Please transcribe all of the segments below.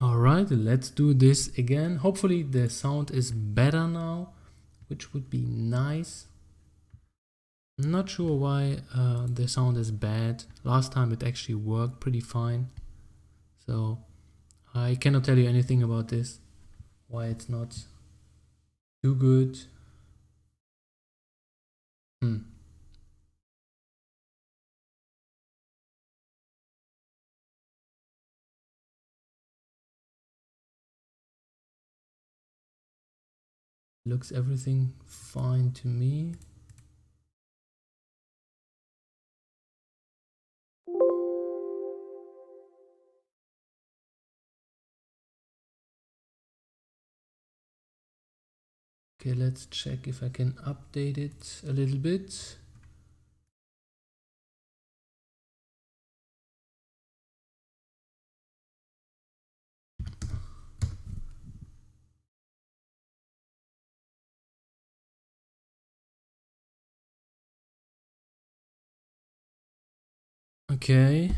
Alright, let's do this again. Hopefully the sound is better now, which would be nice. I'm not sure why the sound is bad. Last time it actually worked pretty fine. So I cannot tell you anything about this, why it's not too good. Looks everything fine to me. Okay, let's check if I can update it a little bit. Okay.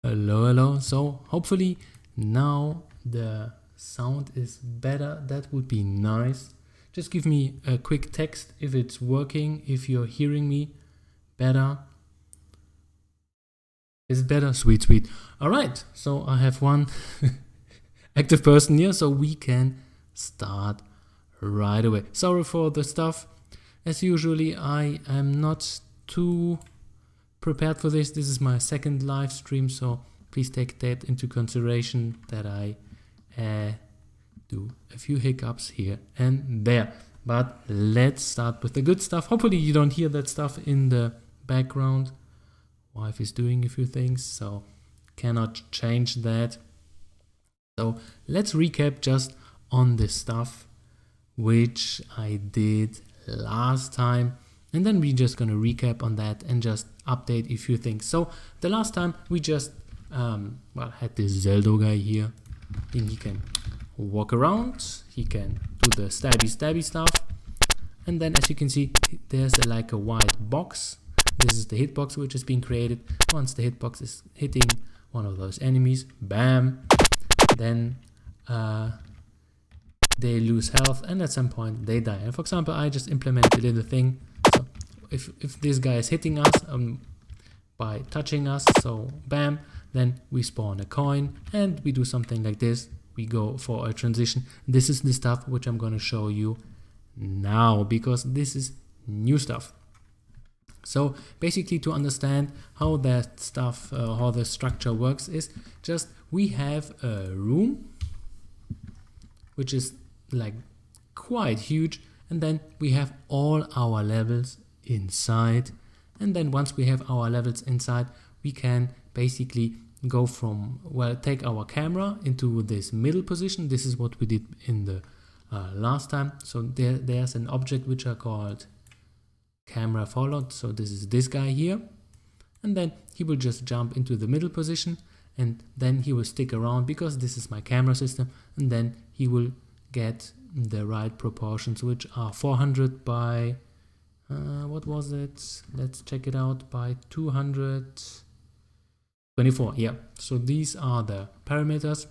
Hello. So hopefully now the sound is better. That would be nice. Just give me a quick text if it's working, if you're hearing me better. Is it better? Sweet. All right. So I have one active person here, so we can start right away. Sorry for the stuff. As usually, I am not too prepared for this. This is my second live stream, so please take that into consideration that I do a few hiccups here and there. But let's start with the good stuff. Hopefully you don't hear that stuff in the background. Wife is doing a few things, so cannot change that. So let's recap just on the stuff which I did last time, and then we're just gonna recap on that and just update a few things. So the last time we just had this Zeldo guy here. Then he can walk around, he can do the stabby stuff, and then as you can see there's like a white box. This is the hitbox which is being created. Once the hitbox is hitting one of those enemies, bam, then they lose health and at some point they die. And for example, I just implemented a little thing. So if this guy is hitting us by touching us, so bam, then we spawn a coin and we do something like this. We go for a transition. This is the stuff which I'm going to show you now because this is new stuff. So basically, to understand how that stuff, how the structure works, is just we have a room which is like quite huge, and then we have all our levels inside. And then once we have our levels inside, we can basically go from, well, take our camera into this middle position. This is what we did in the last time. So there's an object which are called camera followed. So this is this guy here, and then he will just jump into the middle position, and then he will stick around because this is my camera system, and then he will get the right proportions, which are 400 by what was it? Let's check it out. By 224. Yeah, so these are the parameters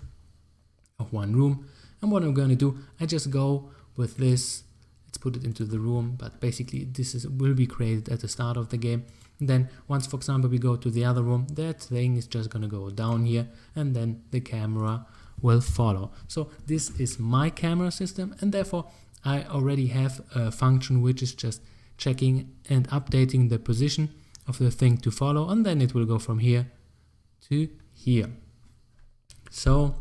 of one room. And what I'm going to do, I just go with this. Let's put it into the room, but basically this will be created at the start of the game. And then once, for example, we go to the other room, that thing is just going to go down here, and then the camera will follow. So this is my camera system, and therefore I already have a function which is just checking and updating the position of the thing to follow, and then it will go from here to here. So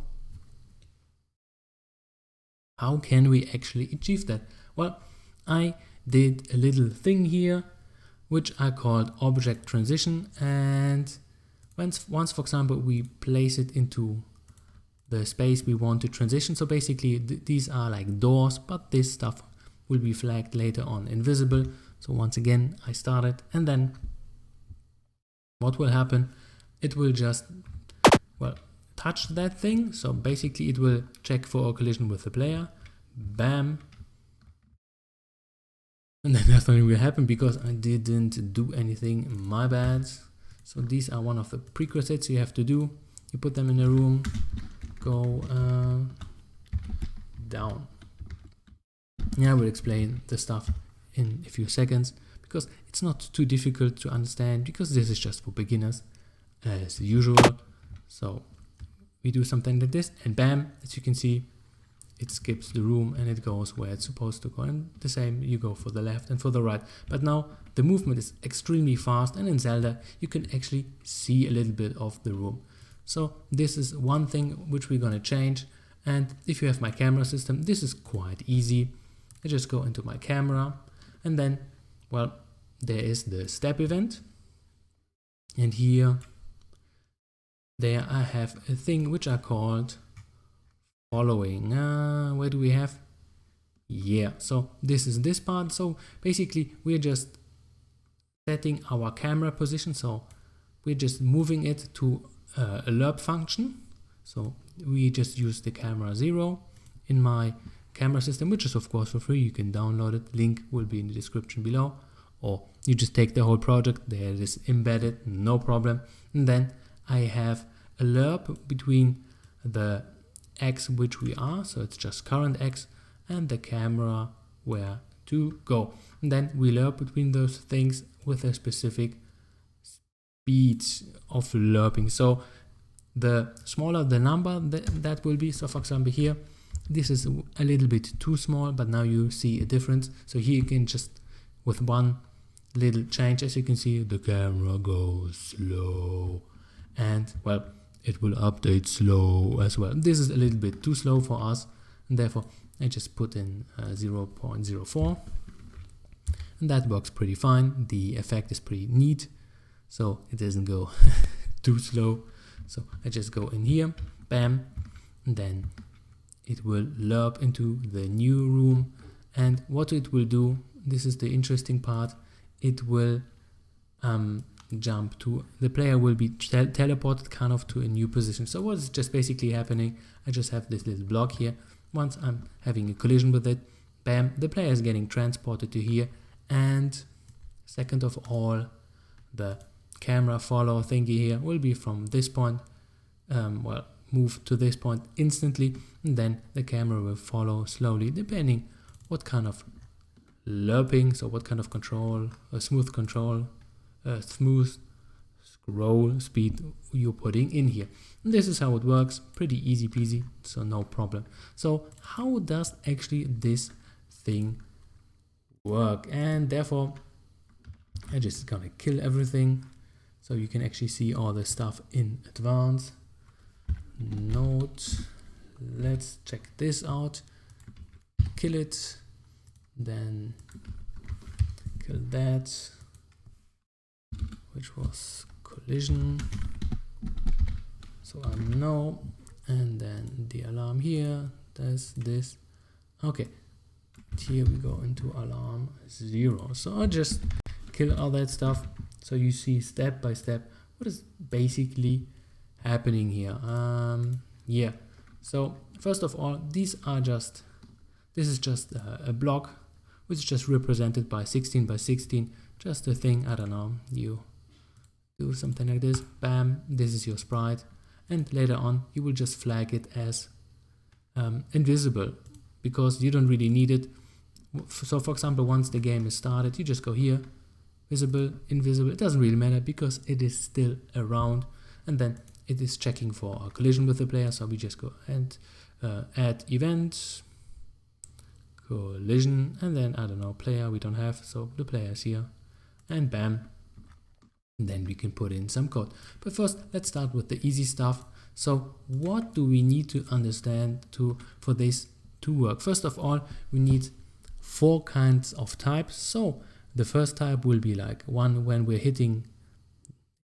how can we actually achieve that? Well, I did a little thing here which I called object transition, and once for example we place it into the space we want to transition, so basically these are like doors, but this stuff will be flagged later on invisible. So once again I start it, and then what will happen, it will just, well, touch that thing. So basically it will check for a collision with the player. Bam. And then nothing will happen because I didn't do anything. My bad. So these are one of the prerequisites you have to do. You put them in a room. Go down. Yeah, I will explain the stuff in a few seconds because it's not too difficult to understand, because this is just for beginners as usual. So we do something like this, and bam, as you can see, it skips the room and it goes where it's supposed to go. And the same, you go for the left and for the right. But now the movement is extremely fast, and in Zelda you can actually see a little bit of the room. So this is one thing which we're gonna change. And if you have my camera system, this is quite easy. I just go into my camera, and then, well, there is the step event. And here, there I have a thing which I called following. Where do we have? Yeah, so this is this part. So basically we're just setting our camera position. So we're just moving it to a lerp function. So we just use the camera 0 in my camera system, which is of course for free. You can download it. Link will be in the description below, or you just take the whole project. There it is embedded, no problem. And then I have a lerp between the X which we are, so it's just current X, and the camera where to go. And then we lerp between those things with a specific speed of lerping. So the smaller the number that will be, so for example here, this is a little bit too small, but now you see a difference. So here you can just, with one little change, as you can see, the camera goes slow, and well, it will update slow as well. This is a little bit too slow for us, and therefore I just put in 0.04, and that works pretty fine. The effect is pretty neat, so it doesn't go too slow. So I just go in here, bam, and then it will lerp into the new room. And what it will do, this is the interesting part, it will jump to, the player will be teleported kind of to a new position. So what is just basically happening, I just have this little block here. Once I'm having a collision with it, bam, the player is getting transported to here. And second of all, the camera follow thingy here will be from this point, well, move to this point instantly, and then the camera will follow slowly, depending what kind of lerping, so what kind of control, smooth scroll speed you're putting in here. And this is how it works, pretty easy peasy, so no problem. So how does actually this thing work? And therefore I just gonna kill everything so you can actually see all the stuff in advance. Note, let's check this out, kill it, then kill that, which was collision, so I know, and then the alarm here, does this, okay, here we go into alarm 0, so I just kill all that stuff, so you see step by step what is basically happening here. Yeah, so first of all, this is just a block which is just represented by 16 by 16, just a thing, I don't know, you do something like this, bam, this is your sprite, and later on you will just flag it as invisible, because you don't really need it. So for example, once the game is started, you just go here, visible, invisible, it doesn't really matter because it is still around, and then it is checking for a collision with the player. So we just go and add event, collision, and then I don't know, player we don't have, so the player is here, and bam, and then we can put in some code. But first, let's start with the easy stuff. So what do we need to understand for this to work? First of all, we need 4 kinds of types. So the first type will be like one when we're hitting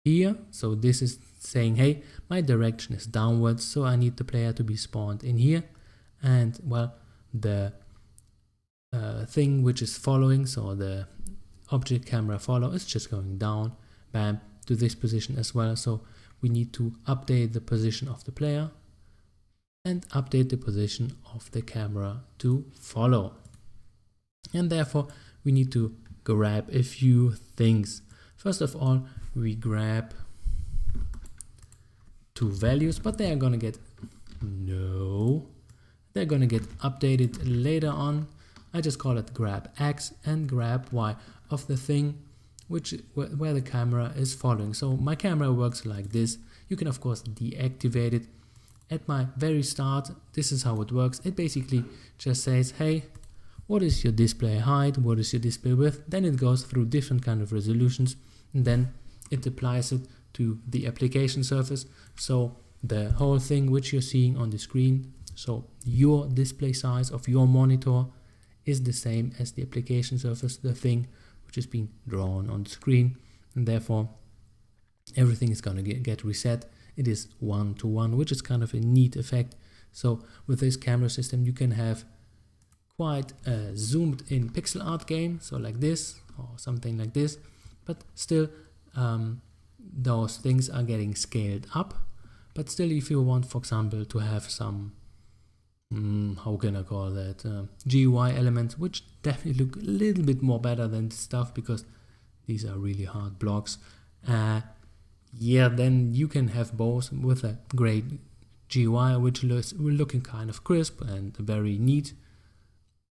here, so this is saying, hey, my direction is downwards, so I need the player to be spawned in here. And well, the thing which is following, so the object camera follow, is just going down, bam, to this position as well. So we need to update the position of the player and update the position of the camera to follow. And therefore we need to grab a few things. First of all, we grab two values, but they are gonna get they're gonna get updated later on. I just call it grab X and grab Y of the thing where the camera is following. So my camera works like this. You can of course deactivate it. At my very start, this is how it works. It basically just says, hey, what is your display height? What is your display width? Then it goes through different kind of resolutions, and then it applies it to the application surface. So the whole thing which you're seeing on the screen, so your display size of your monitor is the same as the application surface, the thing which is being drawn on the screen, and therefore everything is going to get reset. It is 1-to-1, which is kind of a neat effect. So with this camera system you can have quite a zoomed in pixel art game, so like this or something like this, but still those things are getting scaled up. But still, if you want, for example, to have some how can I call that, GUI elements, which definitely look a little bit more better than this stuff, because these are really hard blocks, yeah, then you can have both with a great GUI which looks looking kind of crisp and very neat,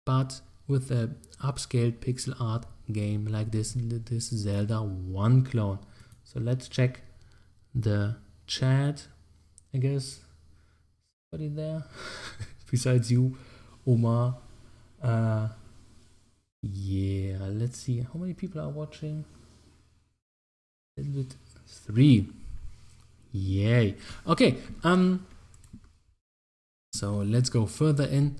but with a upscaled pixel art game like this Zelda 1 clone. So let's check the chat. I guess somebody there besides you, Omar. Yeah, let's see how many people are watching. A little bit. 3. Yay. Okay. So let's go further in.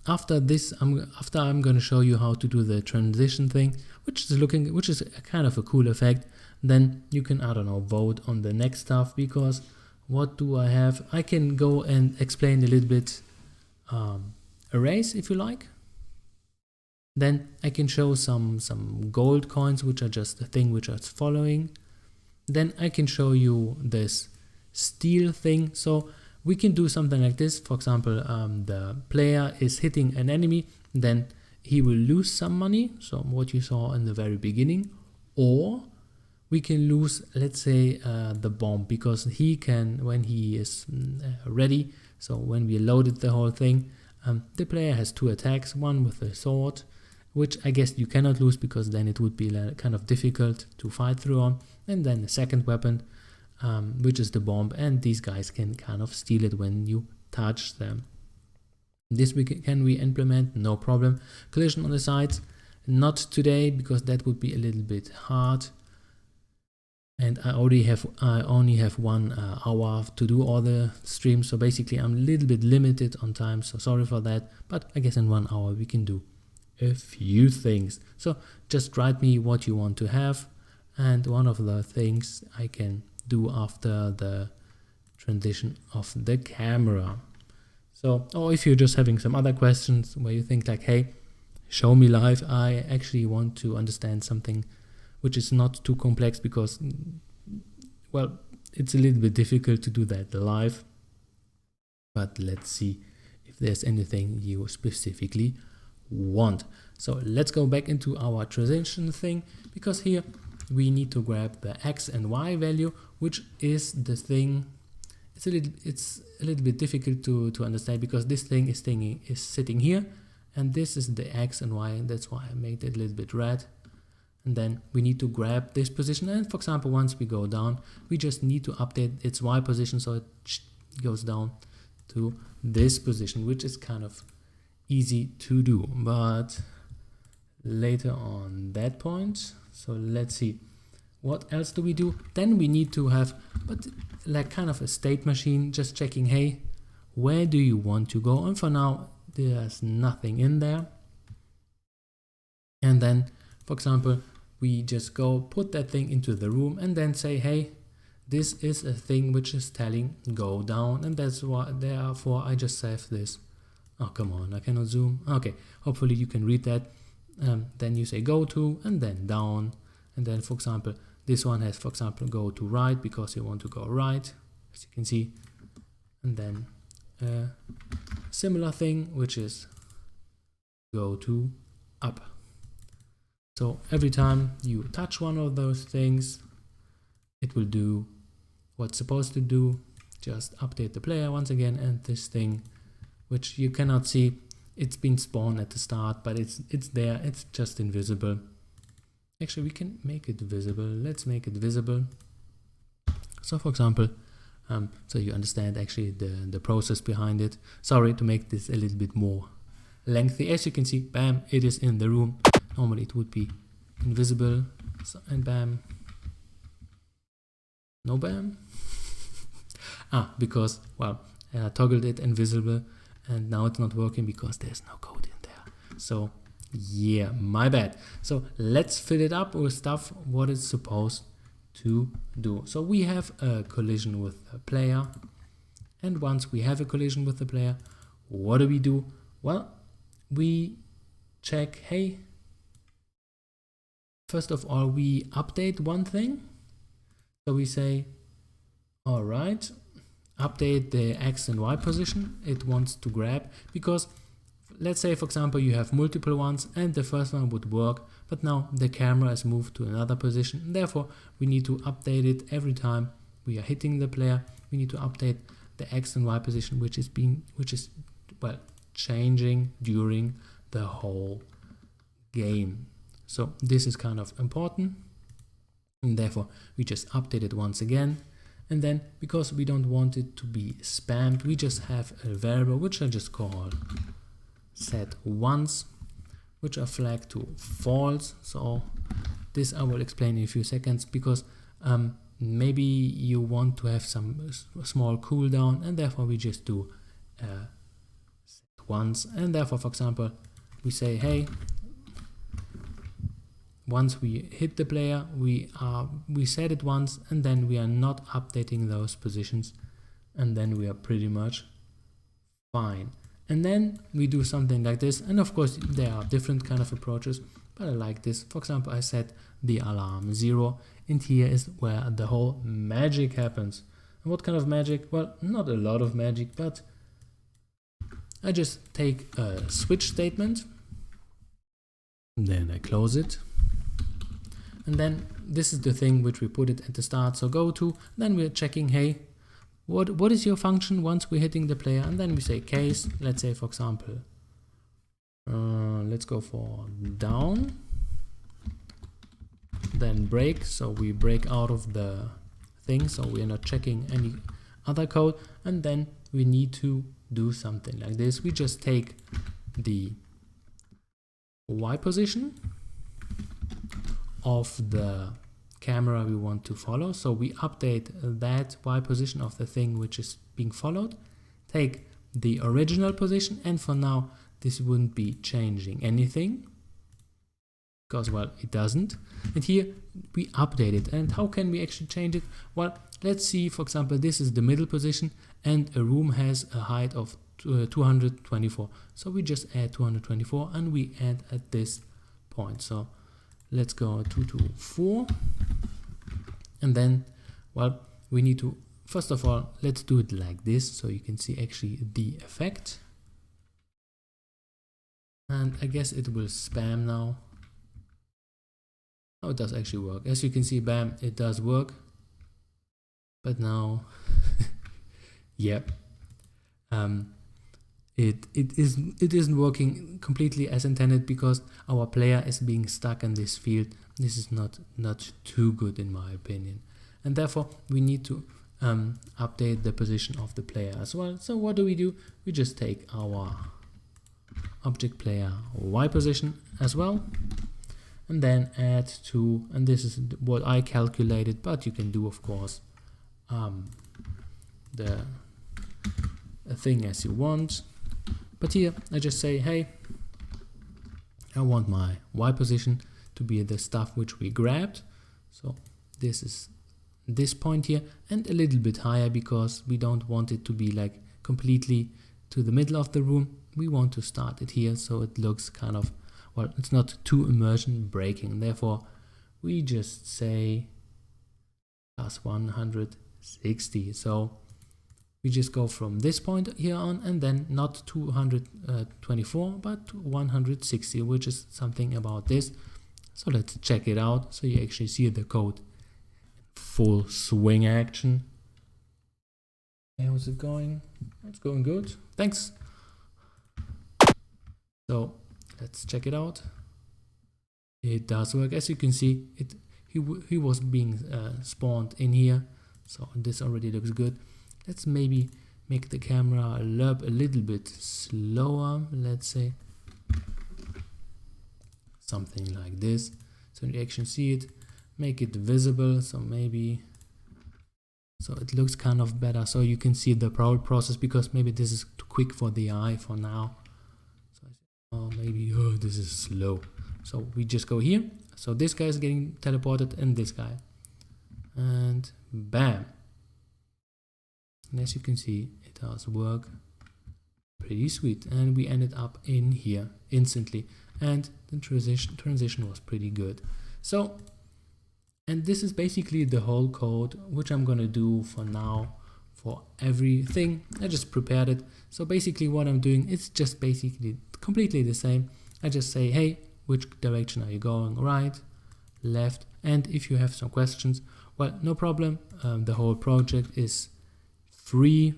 After this, I'm going to show you how to do the transition thing, which is a kind of a cool effect. Then you can, I don't know, vote on the next stuff, because what do I have? I can go and explain a little bit arrays if you like. Then I can show some gold coins, which are just a thing which is following. Then I can show you this steal thing. So we can do something like this. For example, the player is hitting an enemy, then he will lose some money, so what you saw in the very beginning, or we can lose, let's say, the bomb, because he can, when he is ready, so when we loaded the whole thing, the player has 2 attacks, one with a sword, which I guess you cannot lose, because then it would be kind of difficult to fight through on, and then the second weapon, which is the bomb, and these guys can kind of steal it when you touch them. This can we implement, no problem. Collision on the sides, not today, because that would be a little bit hard, and I only have 1 hour to do all the streams, so basically I'm a little bit limited on time, so sorry for that, but I guess in 1 hour we can do a few things. So just write me what you want to have, and one of the things I can do after the transition of the camera. So, or if you're just having some other questions where you think like, hey, show me live, I actually want to understand something which is not too complex, because, well, it's a little bit difficult to do that live. But let's see if there's anything you specifically want. So let's go back into our transition thing, because here we need to grab the X and Y value, which is the thing. It's a little bit difficult to understand, because this thing is sitting here, and this is the X and Y, and that's why I made it a little bit red. And then we need to grab this position, and for example, once we go down, we just need to update its Y position, so it goes down to this position, which is kind of easy to do, but later on that point. So let's see, what else do we do? Then we need to have, but like kind of a state machine, just checking, hey, where do you want to go? And for now, there's nothing in there. And then, for example, we just go put that thing into the room, and then say, hey, this is a thing which is telling go down, and that's why, therefore I just save this. Oh, come on, I cannot zoom. Okay, hopefully you can read that. Then you say go to, and then down, and then, for example, this one has, for example, go to right because you want to go right, as you can see. And then a similar thing, which is go to up. So every time you touch one of those things, it will do what's supposed to do. Just update the player once again, and this thing, which you cannot see, it's been spawned at the start, but it's there, it's just invisible. Actually, we can make it visible. Let's make it visible. So for example, so you understand actually the process behind it. Sorry to make this a little bit more lengthy. As you can see, bam, it is in the room. Normally it would be invisible, so, and bam, no bam. Because, well, I toggled it invisible, and now it's not working because there's no code in there. So yeah, my bad. So let's fill it up with stuff what it's supposed to do. So we have a collision with the player, and once we have a collision with the player, what do? Well, we check, hey, first of all, we update one thing. So we say, all right, update the X and Y position it wants to grab, because let's say, for example, you have multiple ones and the first one would work, but now the camera is moved to another position, and therefore we need to update it every time we are hitting the player. We need to update the X and Y position, which is well, changing during the whole game. So this is kind of important, and therefore we just update it once again. And then, because we don't want it to be spammed, we just have a variable which I just call set once, which are flagged to false. So this I will explain in a few seconds, because maybe you want to have some small cooldown, and therefore we just do set once. And therefore, for example, we say, hey, once we hit the player, we set it once, and then we are not updating those positions, and then we are pretty much fine. And then we do something like this, and of course there are different kind of approaches, but I like this. For example, I set the alarm 0, and here is where the whole magic happens. And what kind of magic? Well, not a lot of magic, but I just take a switch statement, then I close it. And then this is the thing which we put it at the start. So go to, then we're checking, hey, what is your function once we're hitting the player? And then we say case, let's say, for example, let's go for down, then break. So we break out of the thing, so we are not checking any other code. And then we need to do something like this. We just take the Y position of the camera we want to follow. So we update that Y position of the thing which is being followed, take the original position, and for now this wouldn't be changing anything, because, well, it doesn't. And here we update it. And how can we actually change it? Well, let's see, for example, this is the middle position, and a room has a height of 224. So we just add 224, and we add at this point. So let's go 224, and then, well, we need to, first of all, let's do it like this, so you can see actually the effect. And I guess it will spam now. Oh, it does actually work. As you can see, bam, it does work. But now, yep, it isn't working completely as intended, because our player is being stuck in this field. This is not too good in my opinion, and therefore we need to update the position of the player as well. So what do? We just take our object player Y position as well, and then add to, and this is what I calculated, but you can do, of course, the thing as you want. But here I just say, hey, I want my Y position to be the stuff which we grabbed. So this is this point here, and a little bit higher, because we don't want it to be like completely to the middle of the room. We want to start it here, so it looks kind of, well, it's not too immersion breaking. Therefore we just say plus 160. So we just go from this point here on, and then not 224 but 160, which is something about this. So let's check it out so you actually see the code full swing action. How's it going? It's going good, thanks. So let's check it out. It does work. As you can see, he was being spawned in here, so this already looks good. Let's maybe make the camera a little bit slower, let's say something like this, so you actually see it. Make it visible, so maybe so it looks kind of better, so you can see the process, because maybe this is too quick for the eye for now. So maybe this is slow. So we just go here. So this guy is getting teleported, and this guy, and bam. And as you can see, it does work pretty sweet, and we ended up in here instantly, and the transition was pretty good. So, and this is basically the whole code, which I'm gonna do for now for everything. I just prepared it. So basically what I'm doing is just basically completely the same. I just say, hey, which direction are you going? Right, left. And if you have some questions, well, no problem. The whole project is free,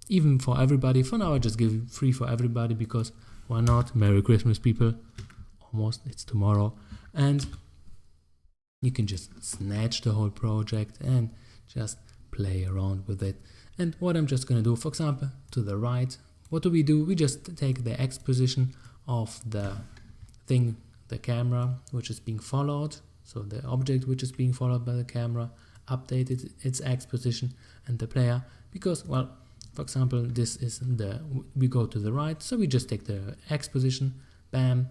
even for everybody. For now, I just give it free for everybody, because why not? Merry Christmas, people. Almost, it's tomorrow. And you can just snatch the whole project and just play around with it. And what I'm just going to do, for example, to the right, what do? We just take the X position of the thing, the camera, which is being followed. So the object which is being followed by the camera, updated its X position, and the player, because, well, for example, this is we go to the right, so we just take the X position, bam,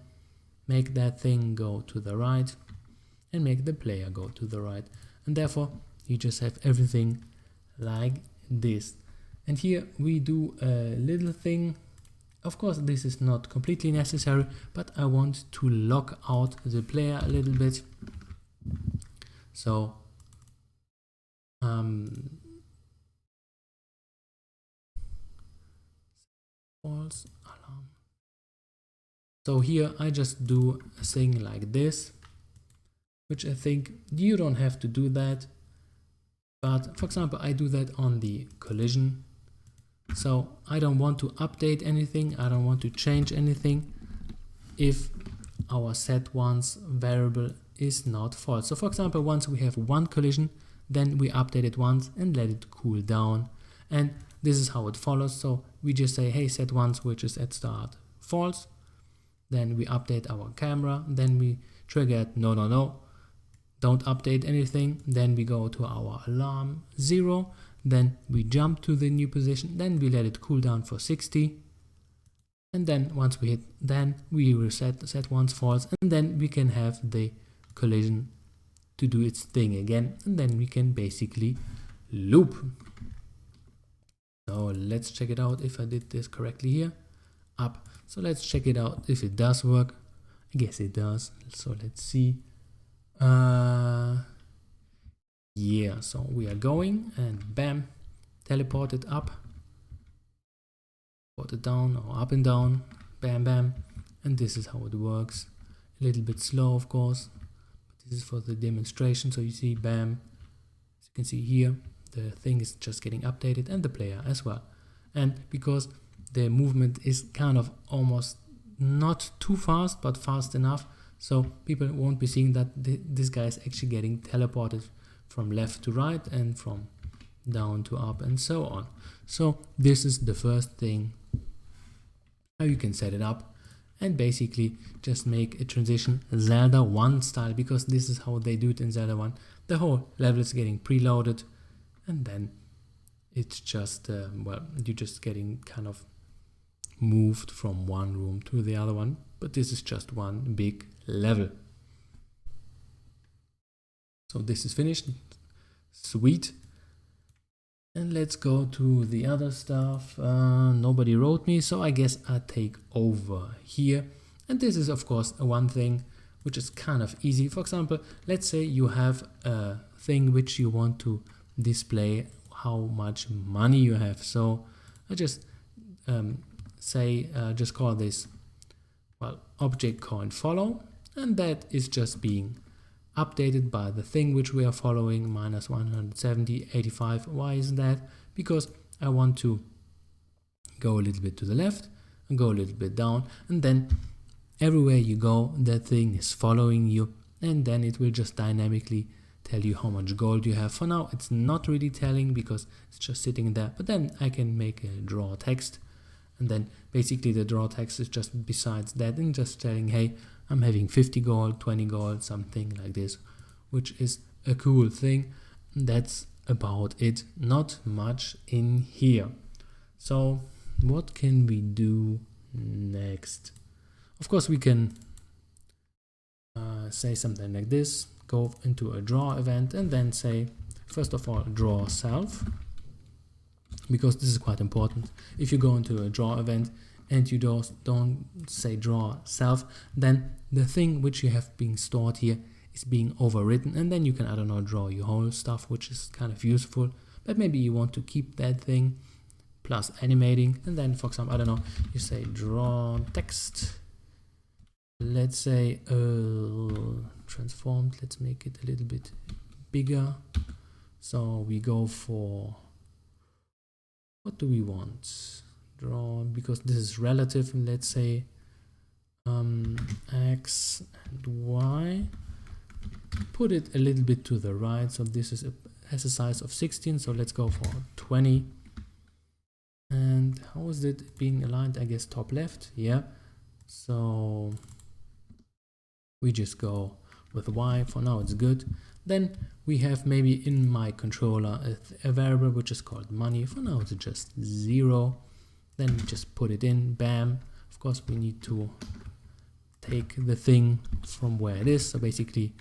make that thing go to the right, and make the player go to the right. And therefore, you just have everything like this. And here we do a little thing. Of course, this is not completely necessary, but I want to lock out the player a little bit. So, false alarm. So here I just do a thing like this, which I think you don't have to do that. But for example, I do that on the collision. So I don't want to update anything. I don't want to change anything if our set once variable is not false. So for example, once we have one collision, then we update it once and let it cool down. And this is how it follows. So we just say, hey, set once, which is at start false. Then we update our camera. Then we trigger no, don't update anything. Then we go to our alarm 0. Then we jump to the new position. Then we let it cool down for 60. And then once we hit, then we reset set once false. And then we can have the collision to do its thing again. And then we can basically loop. So let's check it out if I did this correctly here. Up. So let's check it out if it does work. I guess it does. So let's see. Yeah, so we are going and bam, teleported up, teleported down or up and down, bam, bam. And this is how it works. A little bit slow, of course, but this is for the demonstration. So you see, bam, as you can see here, the thing is just getting updated and the player as well. And because the movement is kind of almost not too fast, but fast enough, so people won't be seeing that this guy is actually getting teleported from left to right and from down to up and so on. So this is the first thing, how you can set it up, and basically just make a transition Zelda 1 style, because this is how they do it in Zelda 1. The whole level is getting preloaded, and then it's just, well, you're just getting kind of moved from one room to the other one, but this is just one big level. So this is finished. Sweet. And let's go to the other stuff. Nobody wrote me, so I guess I take over here. And this is of course one thing which is kind of easy. For example, let's say you have a thing which you want to display how much money you have. So I just just call this, well, object coin follow, and that is just being updated by the thing which we are following, minus 170, 85. Why is that? Because I want to go a little bit to the left and go a little bit down, and then everywhere you go, that thing is following you, and then it will just dynamically tell you how much gold you have. For now, it's not really telling because it's just sitting there, but then I can make a draw text, and then basically the draw text is just besides that and just telling, hey, I'm having 50 gold, 20 gold, something like this, which is a cool thing. That's about it. Not much in here. So what can we do next? Of course, we can say something like this, go into a draw event, and then say, first of all, draw self, because this is quite important. If you go into a draw event and you don't say draw self, then the thing which you have being stored here is being overwritten, and then you can, I don't know, draw your whole stuff, which is kind of useful. But maybe you want to keep that thing plus animating, and then, for example, I don't know, you say draw text, let's say transformed, let's make it a little bit bigger. So we go for, what do we want? Draw, because this is relative, let's say X and Y, put it a little bit to the right, so this is has a size of 16, so let's go for 20. And how is it being aligned? I guess top left, yeah. So we just go with Y, for now it's good. Then we have maybe in my controller a variable which is called money, for now it's just 0. Then we just put it in, bam. Of course we need to take the thing from where it is, so basically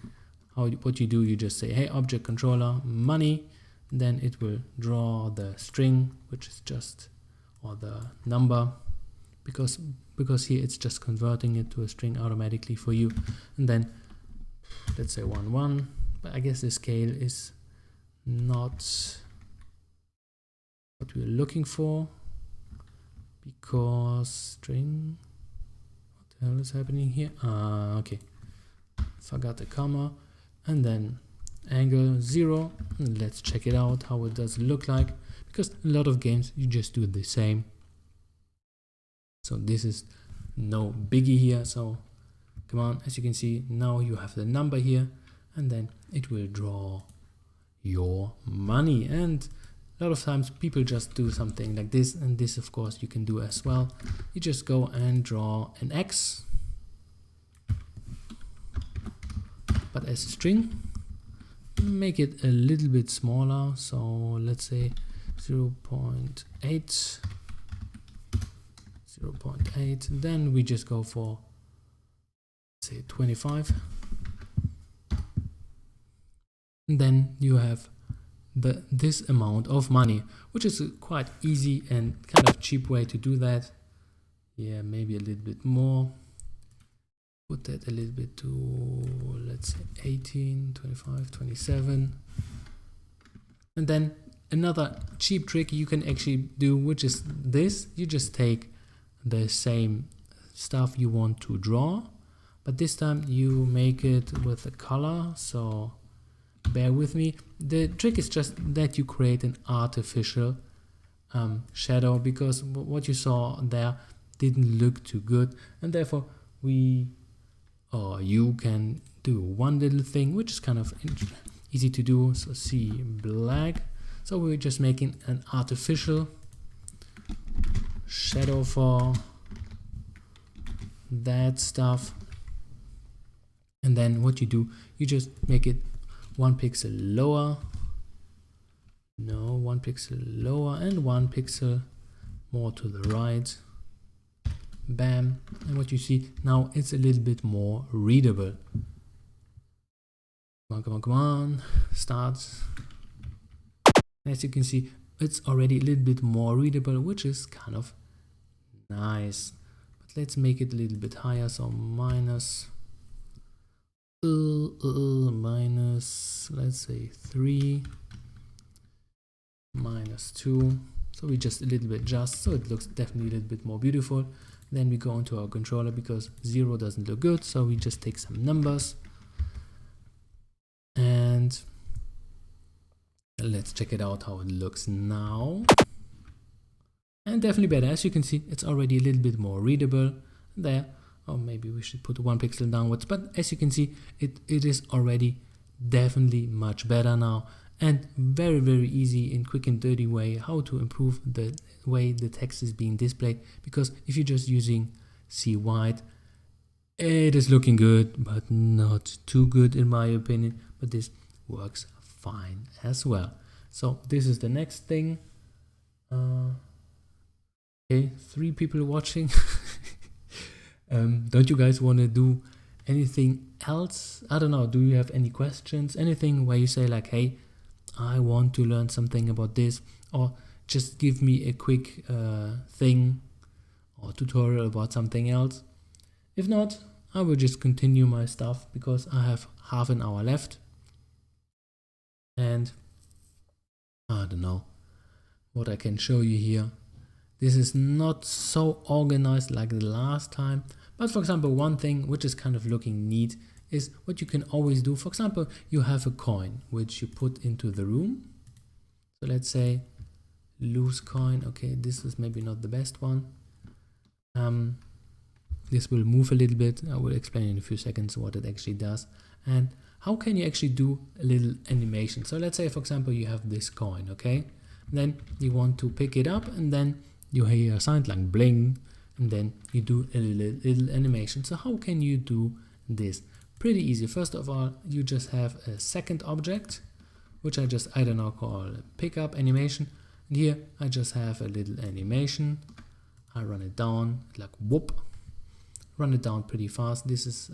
what you do, you just say, hey, object controller money, then it will draw the string, which is just, or the number, because here it's just converting it to a string automatically for you. And then let's say 1 1, but I guess the scale is not what we're looking for, because string, what the hell is happening here? Okay, forgot the comma. And then angle 0, and let's check it out, how it does look like, because a lot of games you just do the same. So this is no biggie here. So come on, as you can see, now you have the number here, and then it will draw your money. And a lot of times people just do something like this, and this of course you can do as well. You just go and draw an X, but as a string, make it a little bit smaller, so let's say 0.8, 0.8, then we just go for, say, 25, and then you have this amount of money, which is a quite easy and kind of cheap way to do that. Yeah, maybe a little bit more. Put that a little bit to, let's say, 18, 25, 27. And then another cheap trick you can actually do, which is this. You just take the same stuff you want to draw, but this time you make it with a color, so bear with me. The trick is just that you create an artificial shadow, because what you saw there didn't look too good, and therefore you can do one little thing which is kind of easy to do. So see black, so we're just making an artificial shadow for that stuff, and then what you do, you just make it 1 pixel lower, no, 1 pixel lower, and 1 pixel more to the right, bam. And what you see now, it's a little bit more readable. Come on, start. As you can see, it's already a little bit more readable, which is kind of nice. But let's make it a little bit higher, so minus, let's say 3. -2. So we just a little bit adjust, so it looks definitely a little bit more beautiful. Then we go into our controller because 0 doesn't look good, so we just take some numbers. And let's check it out how it looks now. And definitely better. As you can see, it's already a little bit more readable there. Or maybe we should put 1 pixel downwards. But as you can see, it is already definitely much better now. And very, very easy in quick and dirty way how to improve the way the text is being displayed. Because if you're just using C white, it is looking good, but not too good in my opinion. But this works fine as well. So this is the next thing. Okay, 3 people watching. Don't you guys want to do anything else? I don't know. Do you have any questions? Anything where you say like, hey, I want to learn something about this, or just give me a quick thing or tutorial about something else. If not, I will just continue my stuff because I have half an hour left. And I don't know what I can show you here. This is not so organized like the last time, but for example, one thing which is kind of looking neat is what you can always do. For example, you have a coin which you put into the room. So let's say loose coin. Okay, this is maybe not the best one. This will move a little bit. I will explain in a few seconds what it actually does and how can you actually do a little animation. So let's say, for example, you have this coin, okay? Then you want to pick it up and then you hear a sound like bling, and then you do a little animation. So how can you do this? Pretty easy. First of all, you just have a second object, which I don't know, call pickup animation. And here I just have a little animation. I run it down like whoop. Run it down pretty fast. This is,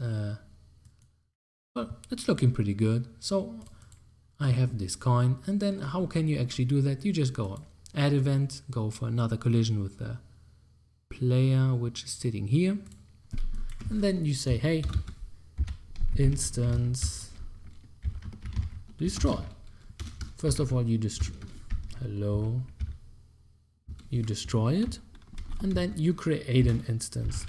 well, it's looking pretty good. So I have this coin, and then how can you actually do that? You just go add event, go for another collision with the player which is sitting here, and then you say, hey, instance destroy. First of all, you destroy it, and then you create an instance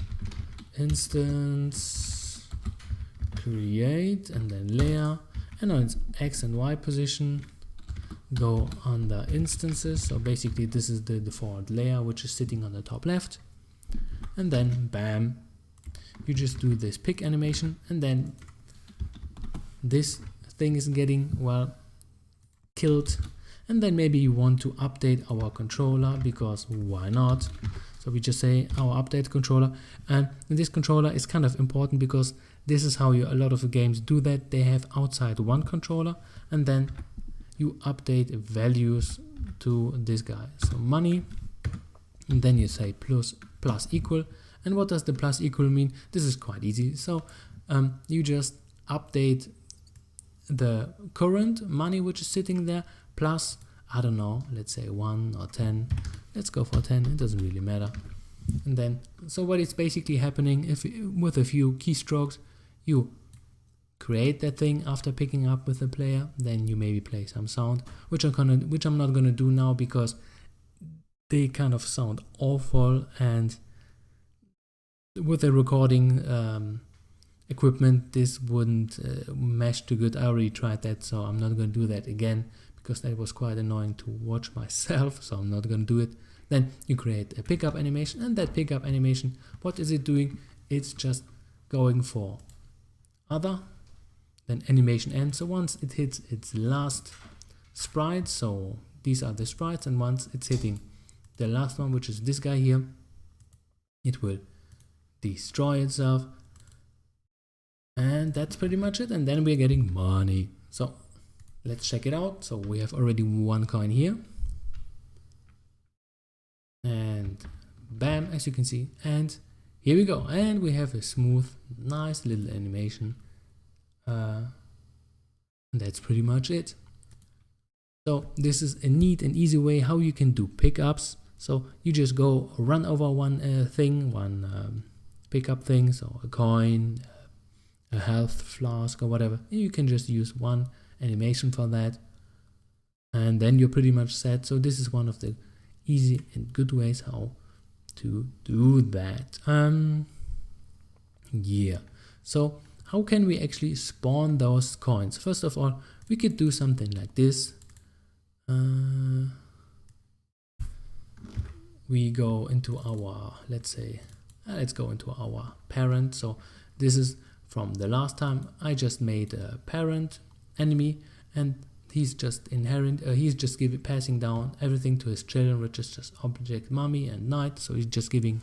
create, and then layer, and on its X and Y position go under instances. So basically this is the default layer which is sitting on the top left, and then bam, you just do this pick animation, and then this thing is getting, well, killed. And then maybe you want to update our controller, because why not? So we just say our update controller, and this controller is kind of important because this is how a lot of the games do that. They have outside one controller, and then you update values to this guy. So money, and then you say plus equal. And what does the plus equal mean? This is quite easy. So you just update the current money which is sitting there plus, I don't know, let's say 1 or 10. Let's go for 10, it doesn't really matter. And then, so what is basically happening, if with a few keystrokes, you create that thing after picking up with the player, then you maybe play some sound, which I'm not gonna do now because they kind of sound awful, and with the recording equipment this wouldn't mesh too good. I already tried that, so I'm not gonna do that again because that was quite annoying to watch myself, so I'm not gonna do it. Then you create a pickup animation, and that pickup animation, what is it doing? It's just going for other, then animation end. So once it hits its last sprite, so these are the sprites, and once it's hitting the last one, which is this guy here, it will destroy itself, and that's pretty much it. And then we're getting money. So let's check it out. So we have already 1 coin here, and bam, as you can see, and here we go, and we have a smooth, nice little animation. That's pretty much it. So this is a neat and easy way how you can do pickups. So you just go run over one pickup thing, so a coin, a health flask or whatever. You can just use one animation for that. and then you're pretty much set. So this is one of the easy and good ways how to do that. Yeah, so how can we actually spawn those coins? First of all, we could do something like this. We go into our, let's go into our parent. So this is from the last time. I just made a parent enemy, and he's just passing down everything to his children, which is just object mommy and knight. So he's just giving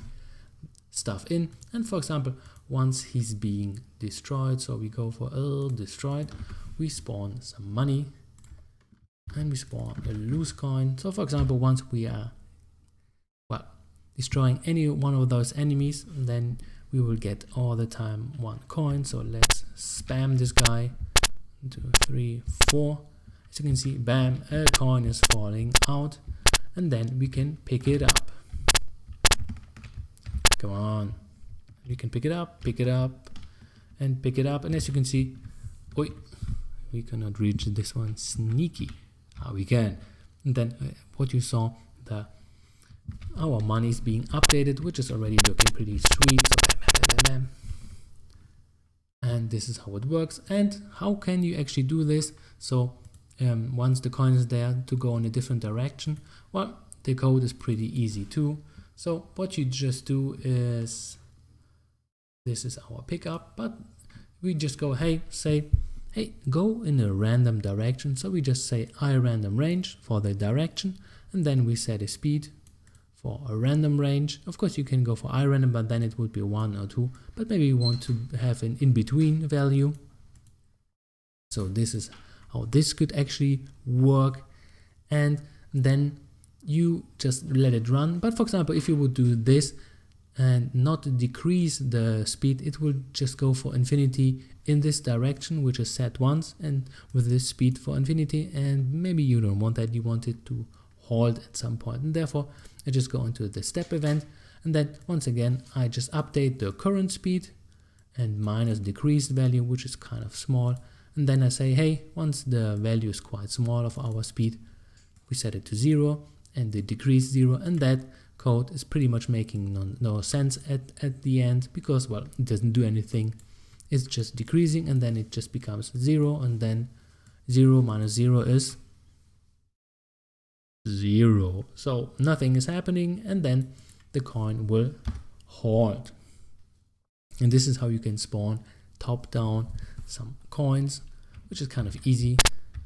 stuff in, and for example, once he's being destroyed, so we go for destroyed, we spawn some money and we spawn a loose coin. So for example, once we are destroying any one of those enemies, then we will get all the time 1 coin. So let's spam this guy. 1, 2, 3, 4. As you can see, bam, a coin is falling out, and then we can pick it up. Come on, we can pick it up, and pick it up. And as you can see, we cannot reach this one. Sneaky. We can. And then what you saw, our money is being updated, which is already looking pretty sweet. So bam, bam, bam, bam. And this is how it works. And how can you actually do this? So once the coin is there, to go in a different direction, well, the code is pretty easy too. So what you just do is, this is our pickup, but we just go, hey, go in a random direction. So we just say random range for the direction, and then we set a speed for a random range. Of course, you can go for random, but then it would be 1 or 2, but maybe you want to have an in-between value. So this is how this could actually work, and then you just let it run. But for example, if you would do this and not decrease the speed, it will just go for infinity in this direction, which is set once, and with this speed for infinity. And maybe you don't want that, you want it to halt at some point, and therefore I just go into the step event, and then once again I just update the current speed and minus decreased value, which is kind of small, and then I say, hey, once the value is quite small of our speed, we set it to 0 and the decrease 0, and that code is pretty much making no sense at the end, because, well, it doesn't do anything. It's just decreasing, and then it just becomes 0, and then 0 minus 0 is 0. So nothing is happening, and then the coin will halt. And this is how you can spawn top down some coins, which is kind of easy.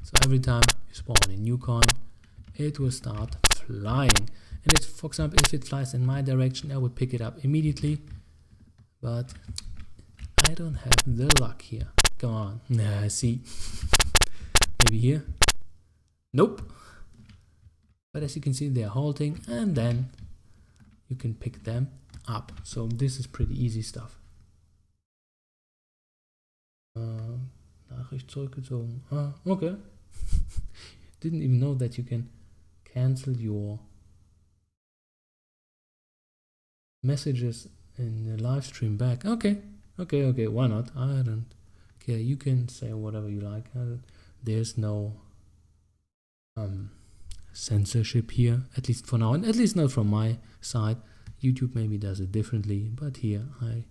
So every time you spawn a new coin, it will start flying. And it's, for example, if it flies in my direction, I would pick it up immediately, but I don't have the luck here. Come on. See, maybe here. Nope. But as you can see, they're halting, and then you can pick them up. So this is pretty easy stuff. Nachricht zurückgezogen. Okay. Didn't even know that you can cancel your messages in the live stream back. Okay, why not? I don't care. You can say whatever you like. There's no censorship here, at least for now, and at least not from my side. YouTube maybe does it differently, but here I'm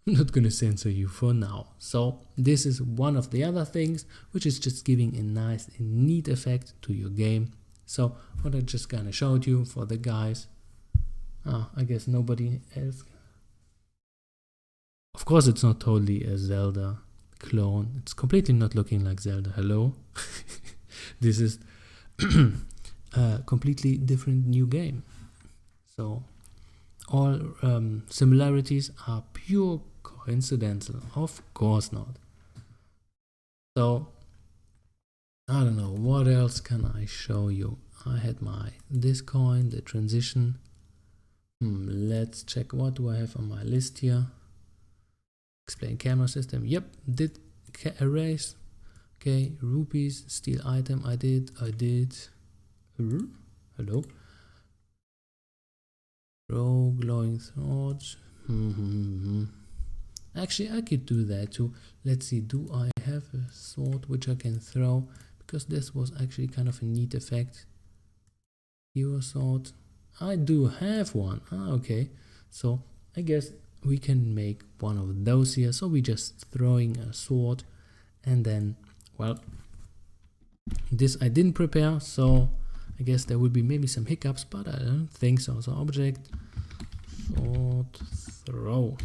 not gonna censor you for now. So this is one of the other things, which is just giving a nice and neat effect to your game. So what I just kind of showed you for the guys, I guess nobody else. Of course, it's not totally a Zelda clone. It's completely not looking like Zelda. Hello. This is a completely different new game. So all similarities are pure coincidental. Of course not. So I don't know, what else can I show you? I had this coin, the transition. Let's check, what do I have on my list here? Explain camera system. Yep, did erase. Okay, rupees, steal item. I did. Hello. Throw glowing swords. Actually, I could do that too. Let's see, do I have a sword which I can throw? because this was actually kind of a neat effect. Hero sword, I do have one. Okay, so I guess we can make one of those here. So we just throwing a sword, and then, well, this I didn't prepare, so I guess there will be maybe some hiccups, but I don't think so. So object sword throw,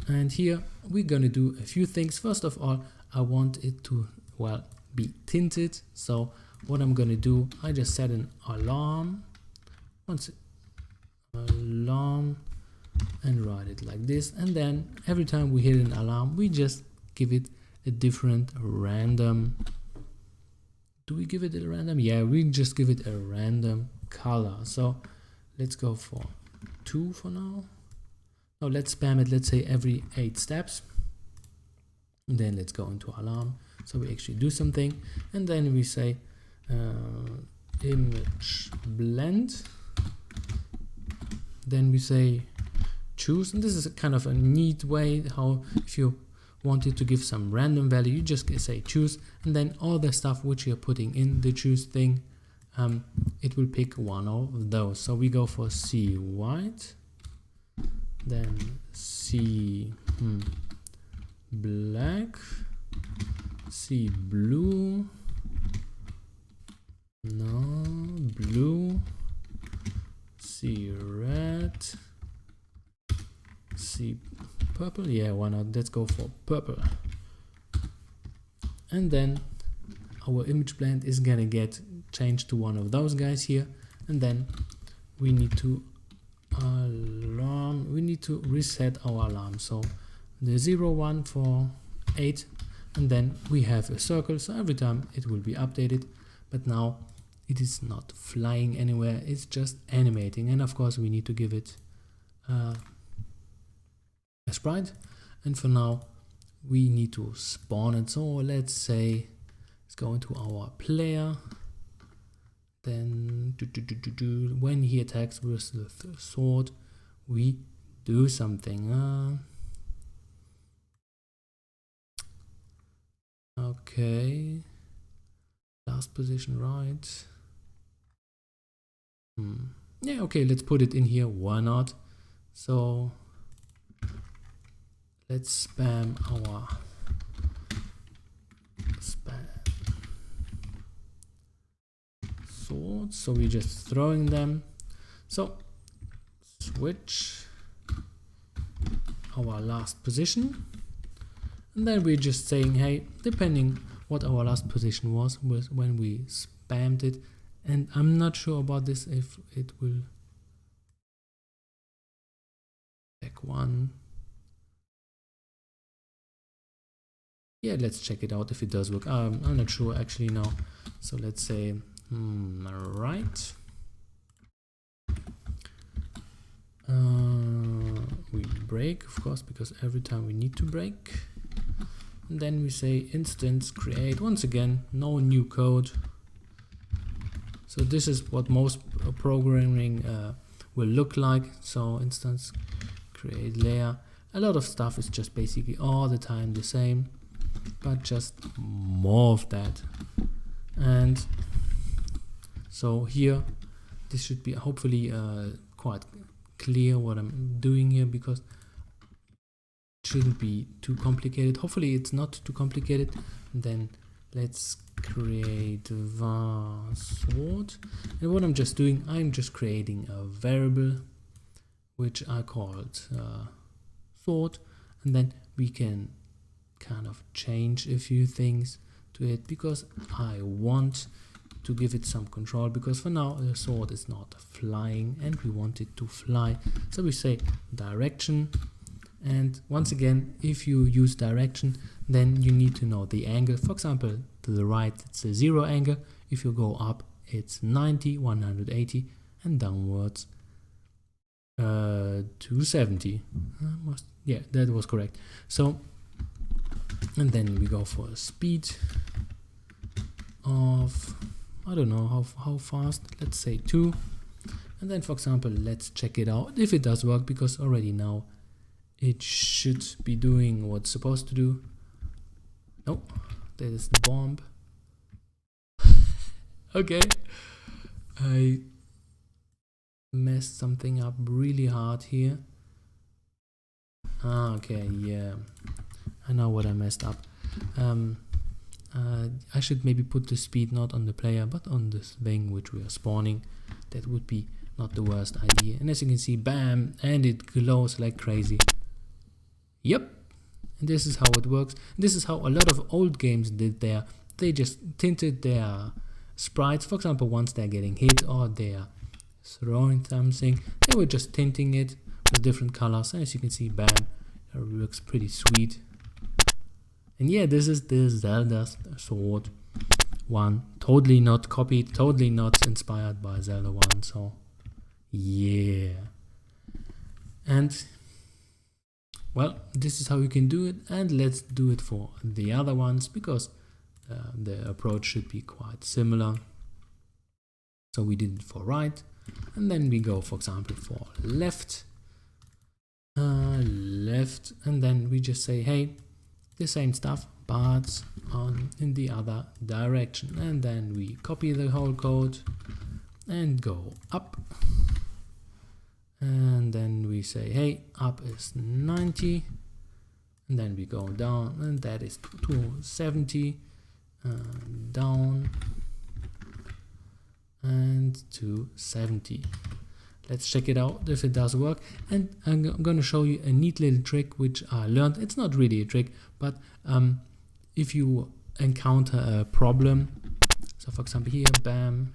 and here we're gonna do a few things. First of all, I want it to, well, be tinted. So what I'm gonna do, I just set an alarm, alarm, and write it like this, and then every time we hit an alarm, we just give it a different random. Do we give it a random? Yeah, we just give it a random color. So let's go for 2 for now. Now let's spam it, let's say every 8 steps. And then let's go into alarm. So we actually do something, and then we say image blend. Then we say choose, and this is a kind of a neat way how, if you wanted to give some random value, you just say choose, and then all the stuff which you're putting in the choose thing, it will pick one of those. So we go for C white, then C black, C blue, no blue, C red, C purple, yeah, why not, let's go for purple. And then our image blend is gonna get changed to one of those guys here, and then we need to alarm, we need to reset our alarm. So the 0, 1 for 8, and then we have a circle, so every time it will be updated, but now it is not flying anywhere, it's just animating. And of course we need to give it a sprite, and for now we need to spawn it. So let's say let's go into our player, then when he attacks with the sword, we do something. Okay, last position, right? Yeah, okay, let's put it in here, why not? So let's spam our swords, so we're just throwing them. So switch our last position, and then we're just saying, hey, depending what our last position was when we spammed it, and I'm not sure about this, if it will back one. Yeah, let's check it out if it does work. I'm not sure actually now. So let's say right. We break, of course, because every time we need to break. And then we say instance create. Once again, no new code. So this is what most programming will look like. So instance create layer. A lot of stuff is just basically all the time the same, but just more of that. And so here this should be hopefully quite clear what I'm doing here, because it shouldn't be too complicated. Hopefully it's not too complicated. And then let's create var sword, and what I'm just doing, I'm just creating a variable which I called sword, and then we can kind of change a few things to it, because I want to give it some control, because for now the sword is not flying and we want it to fly. So we say direction, and once again, if you use direction, then you need to know the angle. For example, to the right it's a 0 angle, if you go up it's 90, 180, and downwards 270. Yeah, that was correct. So, and then we go for a speed of, I don't know how fast, let's say 2. And then for example, let's check it out if it does work, because already now it should be doing what's supposed to do. No, that is the bomb. Okay, I messed something up really hard here. Okay, yeah, I know what I messed up. I should maybe put the speed not on the player but on this thing which we are spawning. That would be not the worst idea. And as you can see, bam, and it glows like crazy. Yep, and this is how it works. This is how a lot of old games did there. They just tinted their sprites. For example, once they're getting hit or they're throwing something, they were just tinting it with different colors. And as you can see, bam, it looks pretty sweet. And yeah, this is the Zelda sword 1. Totally not copied, totally not inspired by Zelda 1. So yeah. And well, this is how you can do it. And let's do it for the other ones, because the approach should be quite similar. So we did it for right, and then we go, for example, for left, and then we just say, hey, the same stuff but in the other direction, and then we copy the whole code and go up, and then we say, hey, up is 90, and then we go down, and that is 270, down and 270. Let's check it out if it does work. And I'm going to show you a neat little trick which I learned. It's not really a trick, but if you encounter a problem, so for example here, bam,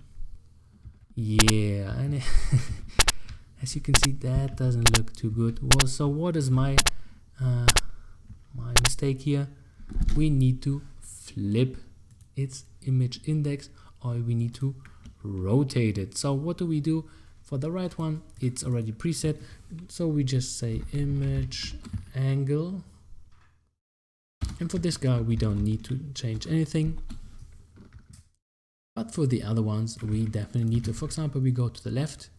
yeah, and as you can see, that doesn't look too good. Well, so what is my mistake here? We need to flip its image index, or we need to rotate it. So what do we do? For the right one, it's already preset, so we just say image angle, and for this guy we don't need to change anything, but for the other ones we definitely need to. For example, we go to the left,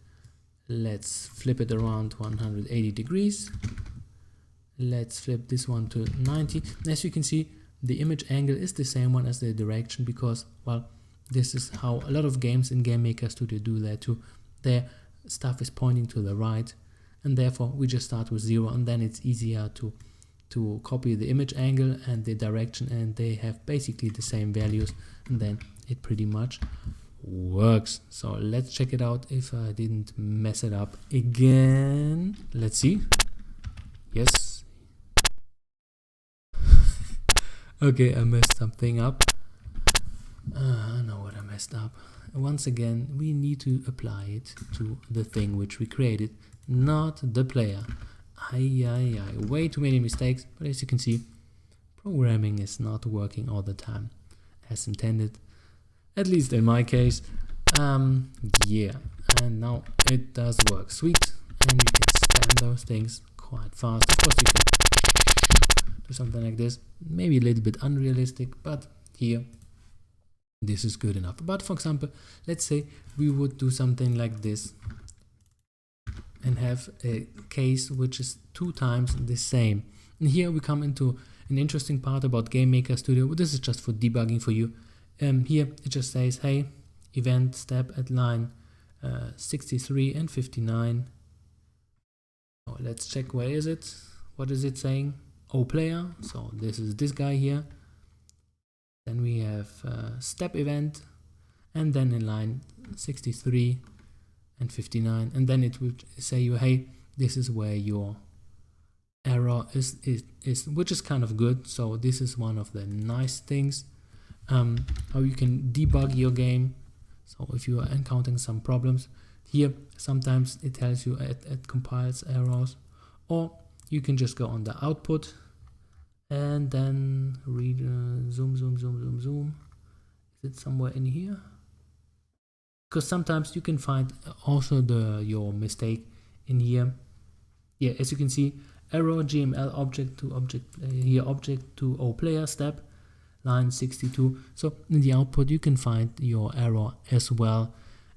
let's flip it around 180 degrees, let's flip this one to 90. As you can see, the image angle is the same one as the direction, because, well, this is how a lot of games in GameMaker Studio do that too. Their stuff is pointing to the right, and therefore we just start with 0, and then it's easier to copy the image angle and the direction, and they have basically the same values, and then it pretty much works. So let's check it out if I didn't mess it up again. Let's see. Yes. Okay, I messed something up. I know what I messed up. Once again, we need to apply it to the thing which we created, not the player. Way too many mistakes, but as you can see, programming is not working all the time as intended, at least in my case. Yeah, and now it does work. Sweet, and you can spam those things quite fast. Of course, you can do something like this, maybe a little bit unrealistic, but here this is good enough. But for example, let's say we would do something like this and have a case which is 2 times the same. And here we come into an interesting part about GameMaker Studio. This is just for debugging for you. Here it just says, hey, event step at line 63 and 59. Oh, let's check, where is it? What is it saying? O player. So this is this guy here. Then we have step event, and then in line 63 and 59, and then it will say you, hey, this is where your error is, which is kind of good. So this is one of the nice things, how you can debug your game. So if you are encountering some problems, here sometimes it tells you it compiles errors, or you can just go on the output and then read zoom. Is it somewhere in here? Because sometimes you can find also your mistake in here. Yeah, as you can see, error GML object to object here, object to O player step line 62. So in the output you can find your error as well,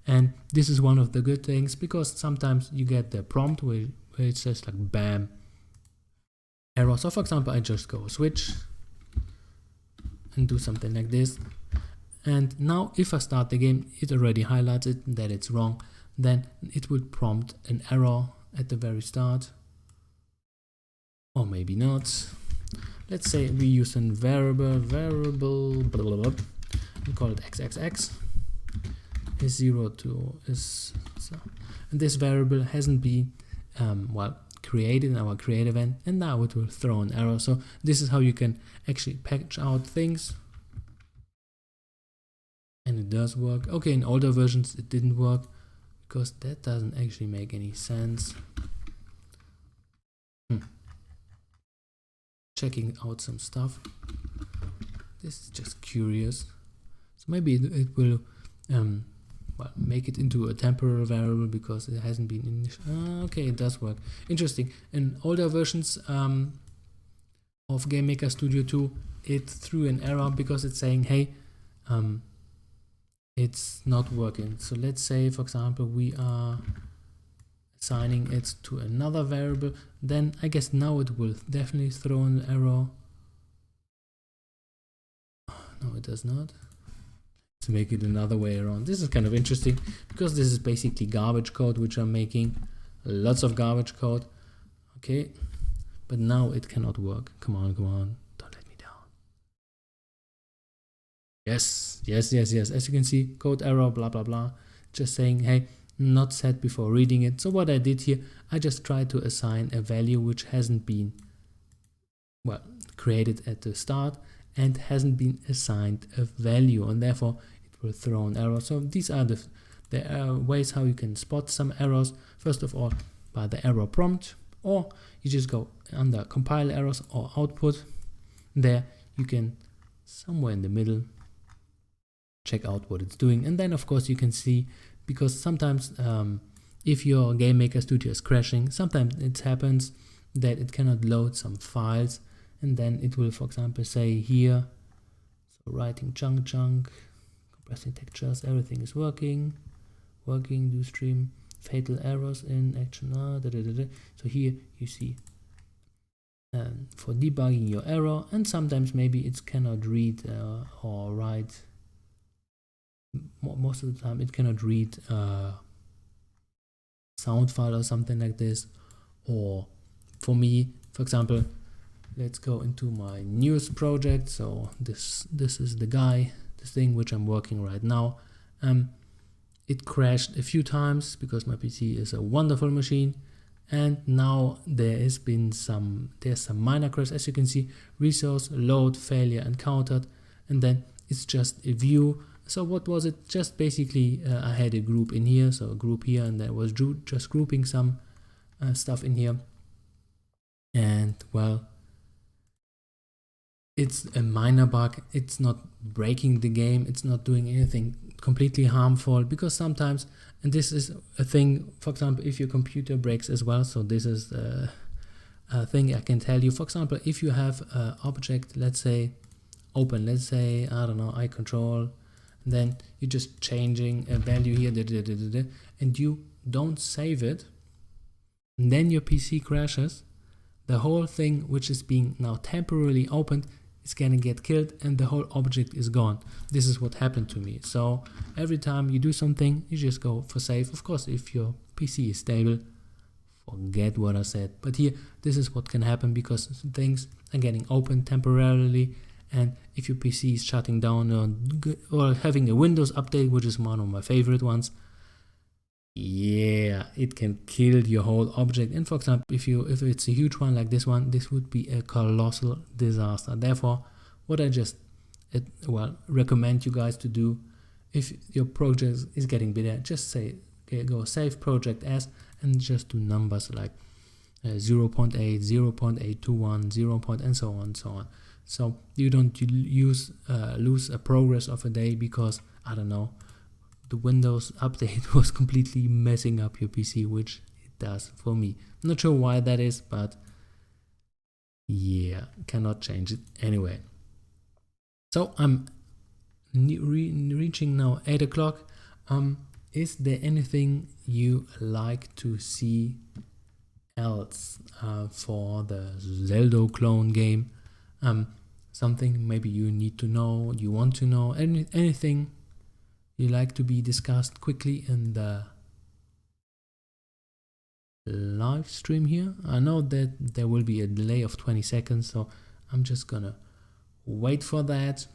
and this is one of the good things, because sometimes you get the prompt where it says like bam, error. So for example, I just go switch, and do something like this. And now if I start the game, it already highlights it that it's wrong. Then it will prompt an error at the very start, or maybe not. Let's say we use a variable blah, blah, blah, we call it xxx is 0 to is so, and this variable hasn't been well created in our create event, and now it will throw an error. So this is how you can actually package out things, and it does work. Okay, in older versions it didn't work because that doesn't actually make any sense. Checking out some stuff. This is just curious. So maybe it will well, make it into a temporary variable because it hasn't been initial. Okay, it does work. Interesting. In older versions of GameMaker Studio 2, it threw an error because it's saying, hey, it's not working. So let's say, for example, we are assigning it to another variable, then I guess now it will definitely throw an error. No, it does not. To make it another way around. This is kind of interesting because this is basically garbage code which I'm making. Lots of garbage code. Okay, but now it cannot work. Come on, don't let me down. Yes. As you can see, code error, blah blah blah. Just saying, hey, not set before reading it. So what I did here, I just tried to assign a value which hasn't been, well, created at the start and hasn't been assigned a value, and therefore it will throw an error. So these are the ways how you can spot some errors. First of all, by the error prompt, or you just go under compile errors or output. There you can, somewhere in the middle, check out what it's doing, and then of course you can see, because sometimes if your GameMaker Studio is crashing, sometimes it happens that it cannot load some files, and then it will, for example, say here, so writing chunk, compressing textures, everything is working, do stream, fatal errors in action, So here you see for debugging your error, and sometimes maybe it cannot read or write. Most of the time it cannot read sound file or something like this. Or for me, for example, let's go into my newest project. So this is the thing which I'm working right now. It crashed a few times because my PC is a wonderful machine, and now there's some minor crash. As you can see, resource load failure encountered, and then it's just a view. So what was it? Just basically I had a group in here, so a group here, and I was just grouping some stuff in here. And well, it's a minor bug. It's not breaking the game. It's not doing anything completely harmful, because sometimes, and this is a thing, for example, if your computer breaks as well. So this is a thing I can tell you. For example, if you have an object, let's say open, let's say, I don't know, I control, then you're just changing a value here, and you don't save it, and then your PC crashes, the whole thing which is being now temporarily opened is gonna get killed, and the whole object is gone. This is what happened to me. So every time you do something, you just go for save. Of course, if your PC is stable, forget what I said. But here, this is what can happen, because things are getting opened temporarily. And if your PC is shutting down or having a Windows update, which is one of my favorite ones, yeah, it can kill your whole object. And for example, if it's a huge one like this one, this would be a colossal disaster. Therefore, what I just recommend you guys to do, if your project is getting bigger, just say, okay, go save project as, and just do numbers like 0.8, 0.821, 0. And so on. So you don't lose a progress of a day because, I don't know, the Windows update was completely messing up your PC, which it does for me. I'm not sure why that is, but yeah, cannot change it anyway. So I'm reaching now 8 o'clock. Is there anything you like to see else for the Zeldo clone game? something maybe you need to know, you want to know, anything you like to be discussed quickly in the live stream here. I know that there will be a delay of 20 seconds, so I'm just gonna wait for that.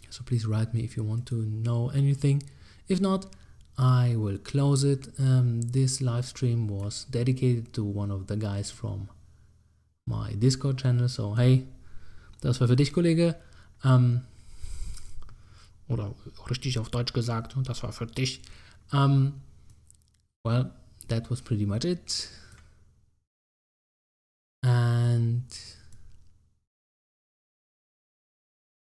So please write me if you want to know anything. If not, I will close it. This live stream was dedicated to one of the guys from my Discord channel. So hey, das war für dich, Kollege. Oder richtig auf Deutsch gesagt, das war für dich. Well, that was pretty much it. And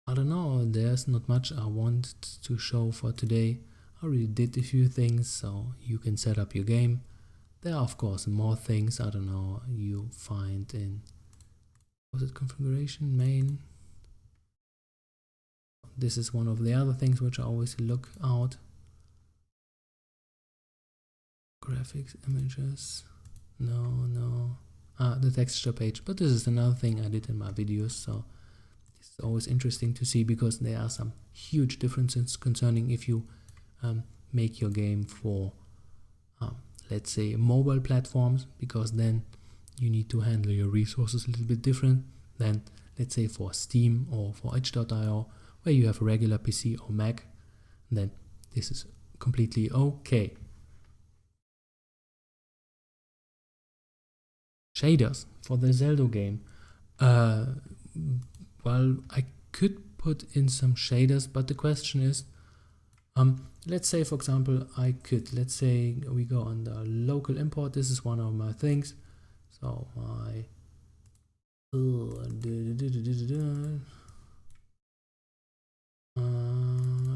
I don't know, there's not much I want to show for today. I already did a few things, so you can set up your game. There are of course more things, I don't know, you find in, was it configuration, main? This is one of the other things which I always look out. Graphics, images, no. The texture page, but this is another thing I did in my videos, so it's always interesting to see because there are some huge differences concerning if you make your game for let's say mobile platforms, because then you need to handle your resources a little bit different than let's say for Steam or for itch.io, where you have a regular PC or Mac. Then this is completely okay. Shaders for the Zelda game. Well, I could put in some shaders, but the question is, let's say for example let's say we go on the local import. This is one of my things, so I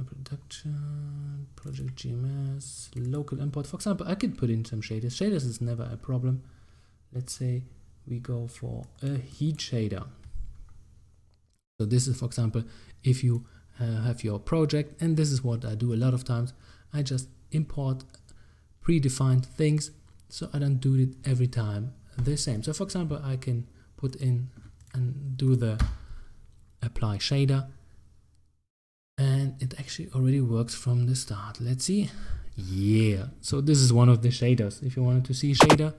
production project GMS local import. For example, I could put in some shaders. Shaders is never a problem. Let's say we go for a heat shader. So this is, for example, if you have your project, and this is what I do a lot of times, I just import predefined things, so I don't do it every time the same. So for example, I can put in and do the apply shader, and it actually already works from the start. Let's see. Yeah, so this is one of the shaders. If you wanted to see shader,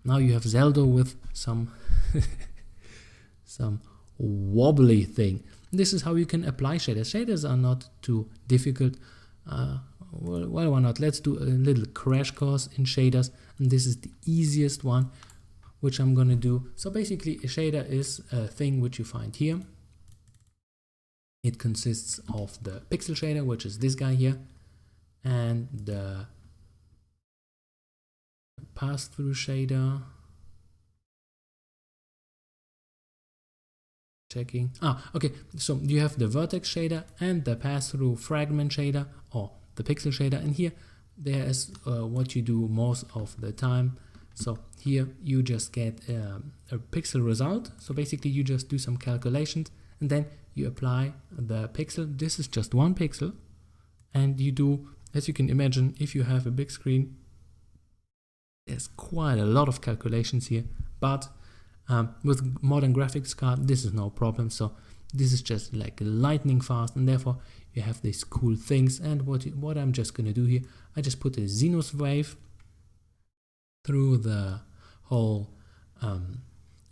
now you have Zeldo with some some wobbly thing. This is how you can apply shaders. Shaders are not too difficult. Well, why not? Let's do a little crash course in shaders, and this is the easiest one, which I'm gonna do. So basically, a shader is a thing which you find here. It consists of the pixel shader, which is this guy here, and the pass-through shader. Checking. Okay, so you have the vertex shader and the pass-through fragment shader, or the pixel shader, and here there is what you do most of the time. So here you just get a pixel result. So basically you just do some calculations and then you apply the pixel. This is just one pixel, and you do, as you can imagine, if you have a big screen, there's quite a lot of calculations here, but with modern graphics card, this is no problem. So this is just like lightning fast, and therefore you have these cool things. And what I'm just gonna do here, I just put a sinus wave through the whole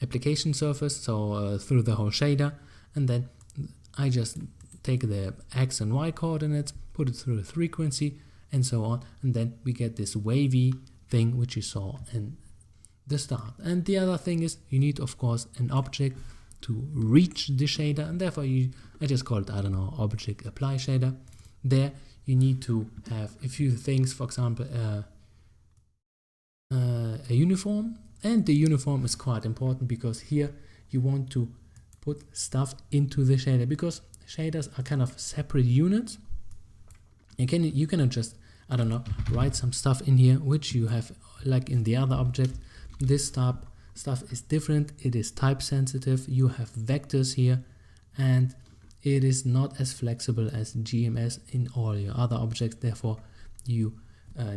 application surface, so through the whole shader, and then I just take the X and Y coordinates, put it through a frequency, and so on, and then we get this wavy thing which you saw in the start. And the other thing is you need of course an object to reach the shader, and therefore I just call it, I don't know, object apply shader. There you need to have a few things, for example a uniform, and the uniform is quite important because here you want to put stuff into the shader, because shaders are kind of separate units. You cannot just, I don't know, write some stuff in here which you have like in the other object. This stuff is different, it is type sensitive, you have vectors here, and it is not as flexible as GMS in all your other objects. Therefore you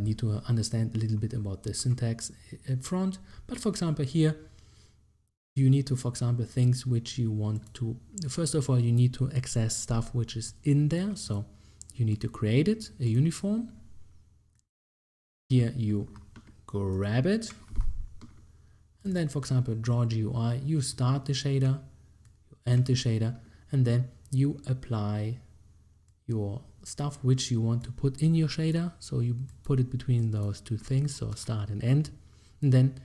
need to understand a little bit about the syntax up front. But for example here you need to, for example, things which you want to, first of all, you need to access stuff which is in there. So you need to create it, a uniform. Here you grab it. And then, for example, draw GUI, you start the shader, you end the shader, and then you apply your stuff which you want to put in your shader. So you put it between those two things, so start and end. And then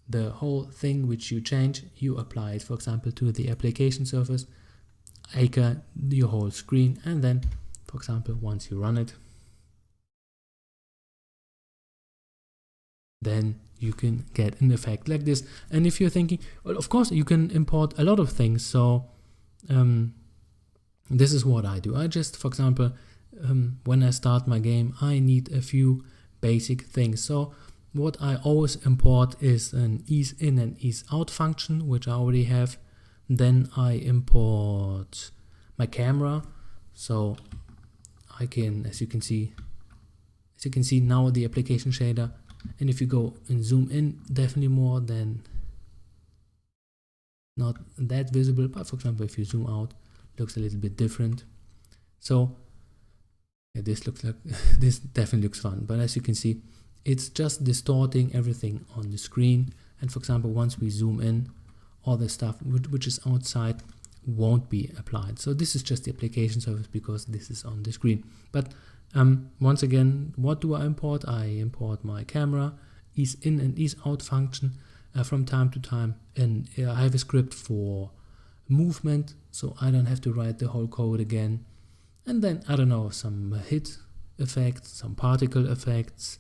the whole thing which you change, you apply it, for example, to the application surface, aka your whole screen. And then, for example, once you run it, then you can get an effect like this. And if you're thinking, well, of course, you can import a lot of things. So this is what I do. I just, for example, when I start my game, I need a few basic things. So what I always import is an ease in and ease out function, which I already have. Then I import my camera. So I can, as you can see now the application shader. And if you go and zoom in, definitely more than not that visible. But for example, if you zoom out, it looks a little bit different. So yeah, this looks like this definitely looks fun. But as you can see, it's just distorting everything on the screen. And for example, once we zoom in, all the stuff which is outside won't be applied. So this is just the application surface because this is on the screen. But once again, what do I import? I import my camera, ease in and ease out function from time to time. And I have a script for movement, so I don't have to write the whole code again. And then, I don't know, some hit effects, some particle effects,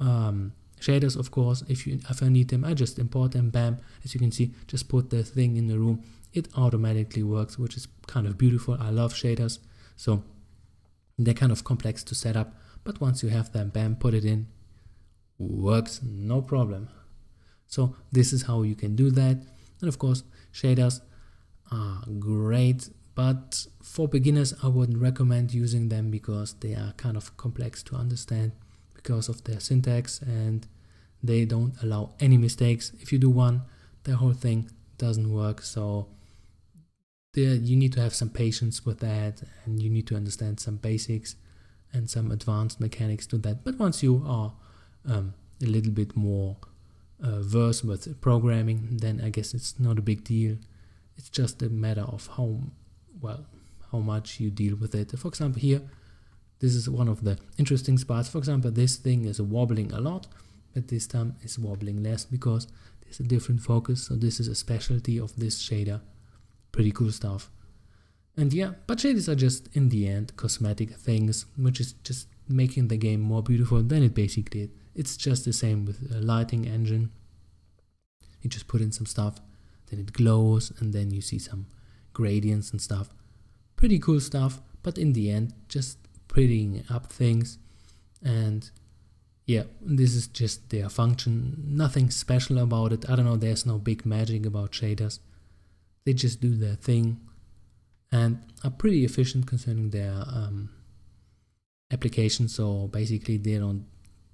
shaders, of course. If I need them, I just import them, bam. As you can see, just put the thing in the room. It automatically works, which is kind of beautiful. I love shaders. So they're kind of complex to set up, but once you have them, bam, put it in, works, no problem. So this is how you can do that. And of course, shaders are great, but for beginners, I wouldn't recommend using them because they are kind of complex to understand because of their syntax, and they don't allow any mistakes. If you do one, the whole thing doesn't work. So you need to have some patience with that, and you need to understand some basics and some advanced mechanics to that. But once you are a little bit more versed with programming, then I guess it's not a big deal. It's just a matter of how much you deal with it. For example, here, this is one of the interesting spots. For example, this thing is wobbling a lot, but this time it's wobbling less because there's a different focus. So this is a specialty of this shader. Pretty cool stuff. And yeah, but shaders are just, in the end, cosmetic things, which is just making the game more beautiful than it basically is. It's just the same with a lighting engine. You just put in some stuff, then it glows, and then you see some gradients and stuff. Pretty cool stuff, but in the end, just prettying up things. And yeah, this is just their function. Nothing special about it. I don't know, there's no big magic about shaders. They just do their thing and are pretty efficient concerning their application. So basically, they don't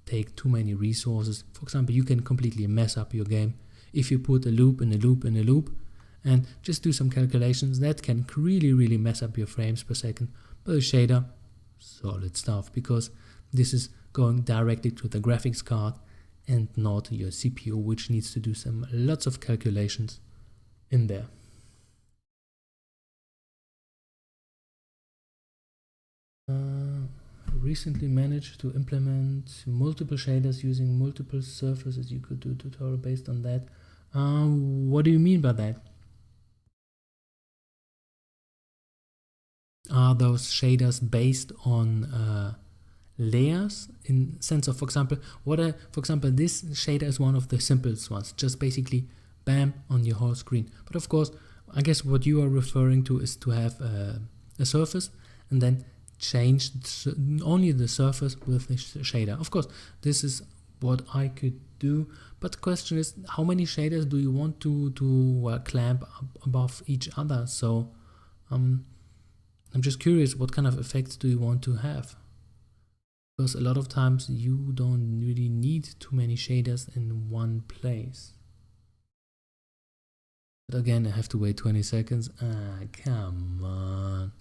take too many resources. For example, you can completely mess up your game if you put a loop in a loop in a loop and just do some calculations. That can really mess up your frames per second. But a shader, solid stuff, because this is going directly to the graphics card and not your CPU, which needs to do lots of calculations in there. Recently managed to implement multiple shaders using multiple surfaces. You could do a tutorial based on that. What do you mean by that? Are those shaders based on layers in sense of, for example, this shader is one of the simplest ones, just basically bam on your whole screen. But of course, I guess what you are referring to is to have a surface and then change only the surface with the shader. Of course, this is what I could do, but the question is, how many shaders do you want to clamp above each other? So I'm just curious, what kind of effects do you want to have? Because a lot of times you don't really need too many shaders in one place. But again, I have to wait 20 seconds. Ah, come on.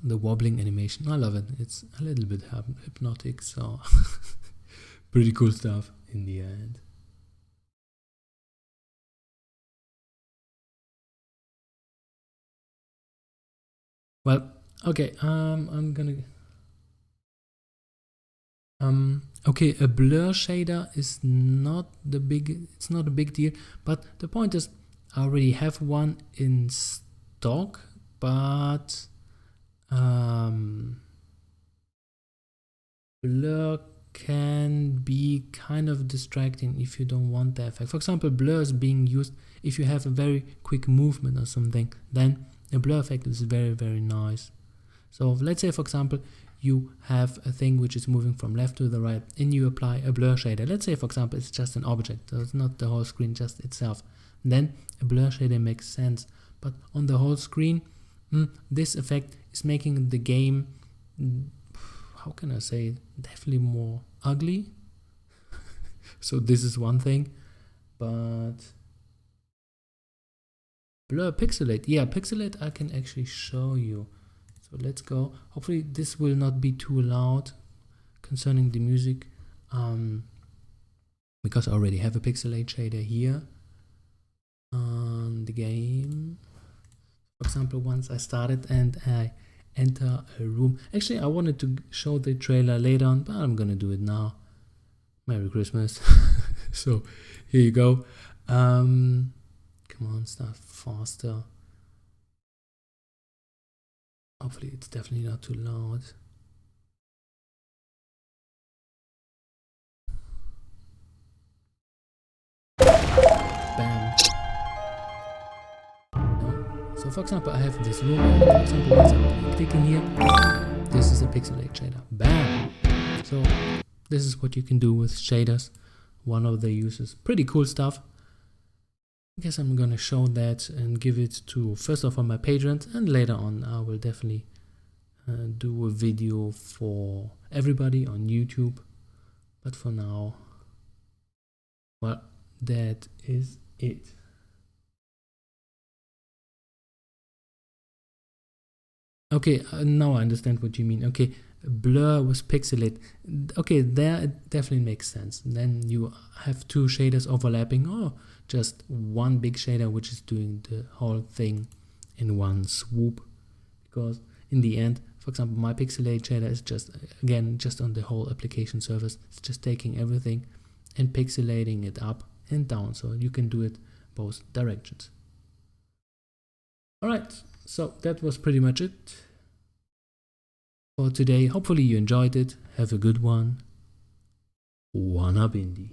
The wobbling animation, I love it. It's a little bit hypnotic, so pretty cool stuff in the end. Well, okay, I'm gonna okay, a blur shader is not it's not a big deal, but the point is I already have one in stock, but blur can be kind of distracting if you don't want the effect. For example, blur is being used if you have a very quick movement or something, then a blur effect is very, very nice. So let's say, for example, you have a thing which is moving from left to the right and you apply a blur shader. Let's say, for example, it's just an object, so it's not the whole screen, just itself. Then a blur shader makes sense. But on the whole screen, this effect is making the game, how can I say it, definitely more ugly. So this is one thing, but blur pixelate, yeah, pixelate I can actually show you. So let's go. Hopefully this will not be too loud concerning the music, because I already have a pixelate shader here on the game. For example, once I started and I enter a room. Actually, I wanted to show the trailer later on, but I'm gonna do it now. Merry Christmas. So here you go. Come on, start faster. Hopefully it's definitely not too loud. Bam. No. So for example, I have this room. For example, once I'm clicking here, this is a pixelate shader. Bam. So this is what you can do with shaders. One of the uses. Pretty cool stuff. I guess I'm gonna show that and give it to first of all my patrons, and later on I will definitely do a video for everybody on YouTube. But for now, well, that is it. Okay, now I understand what you mean. Okay, blur with pixelate. Okay, there it definitely makes sense. Then you have two shaders overlapping, or just one big shader which is doing the whole thing in one swoop. Because in the end, for example, my pixelate shader is just, again, just on the whole application surface. It's just taking everything and pixelating it up and down, so you can do it both directions. Alright, so that was pretty much it for today. Hopefully you enjoyed it. Have a good one. Wanna Bindi.